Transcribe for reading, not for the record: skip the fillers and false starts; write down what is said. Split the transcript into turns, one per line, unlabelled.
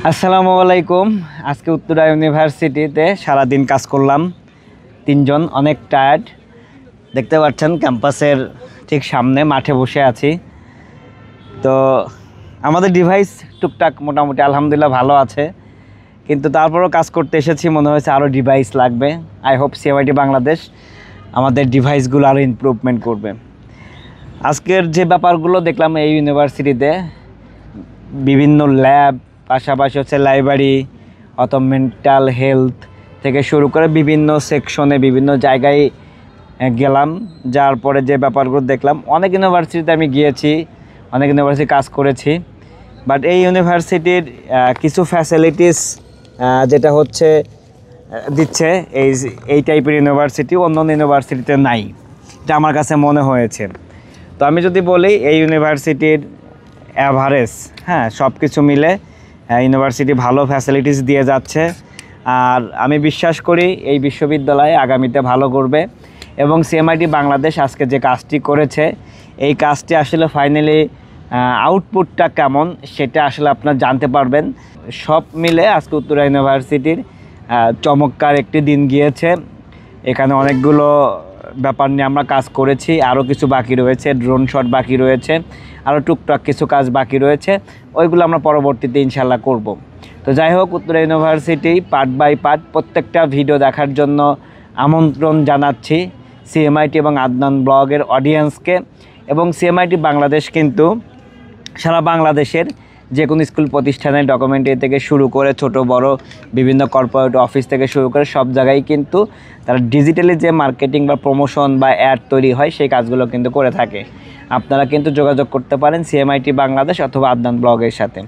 আসসালামু আলাইকুম। আজকে উত্তরা ইউনিভার্সিটিতে সারাদিন কাজ করলাম, তিনজন অনেক টায়ার্ড। দেখতে পাচ্ছেন ক্যাম্পাসের ঠিক সামনে মাঠে বসে আছি। তো আমাদের ডিভাইস টুকটাক মোটামুটি আলহামদুলিল্লাহ ভালো আছে, কিন্তু তারপরও কাজ করতে এসেছি, মনে হয়েছে আরও ডিভাইস লাগবে। আই হোপ সিএমআইটি বাংলাদেশ আমাদের ডিভাইসগুলো আরও ইমপ্রুভমেন্ট করবে। আজকের যে ব্যাপারগুলো দেখলাম এই ইউনিভার্সিটিতে, বিভিন্ন ল্যাব, পাশাপাশি হচ্ছে লাইব্রেরি, অথবা মেন্টাল হেলথ থেকে শুরু করে বিভিন্ন সেকশনে বিভিন্ন জায়গায় গেলাম। যার পরে যে ব্যাপারগুলো দেখলাম, অনেক ইউনিভার্সিটিতে আমি গিয়েছি, অনেক ইউনিভার্সিটি কাজ করেছি, বাট এই ইউনিভার্সিটির কিছু ফ্যাসিলিটিস যেটা হচ্ছে দিচ্ছে এই টাইপের ইউনিভার্সিটি অন্য ইউনিভার্সিটিতে নাই, এটা আমার কাছে মনে হয়েছে। তো আমি যদি বলি এই ইউনিভার্সিটির অ্যাভারেজ, সব কিছু মিলে ইউনিভার্সিটি ভালো ফ্যাসিলিটিস দিয়ে যাচ্ছে। আর আমি বিশ্বাস করি এই বিশ্ববিদ্যালয় আগামীতে ভালো করবে, এবং সিএমআইটি বাংলাদেশ আজকে যে কাজটি করেছে, এই কাজটি আসলে ফাইনালি আউটপুটটা কেমন সেটা আসলে আপনারা জানতে পারবেন। সব মিলে আজকে উত্তরা ইউনিভার্সিটির চমৎকার একটি দিন গিয়েছে। এখানে অনেকগুলো ব্যাপার নিয়ে আমরা কাজ করেছি, আরও কিছু বাকি রয়েছে, ড্রোন শট বাকি রয়েছে, আরও টুকটাক কিছু কাজ বাকি রয়েছে, ওইগুলো আমরা পরবর্তীতে ইনশাল্লাহ করব। তো যাই হোক, Uttara university part by part প্রত্যেকটা ভিডিও দেখার জন্য আমন্ত্রণ জানাচ্ছি সিএমআইটি এবং আদনান ব্লগের অডিয়েন্সকে। এবং সিএমআইটি বাংলাদেশ কিন্তু সারা বাংলাদেশের যে কোনো স্কুল প্রতিষ্ঠানের ডকুমেন্টারি থেকে শুরু করে ছোট বড় বিভিন্ন কর্পোরেট অফিস থেকে শুরু করে সব জায়গায় কিন্তু তারা ডিজিটালি যে মার্কেটিং বা প্রমোশন বা অ্যাড তৈরি হয় সেই কাজগুলো কিন্তু করে থাকে। আপনারা কিন্তু যোগাযোগ করতে পারেন সিএমআইটি বাংলাদেশ অথবা আদনান ব্লগের সাথে।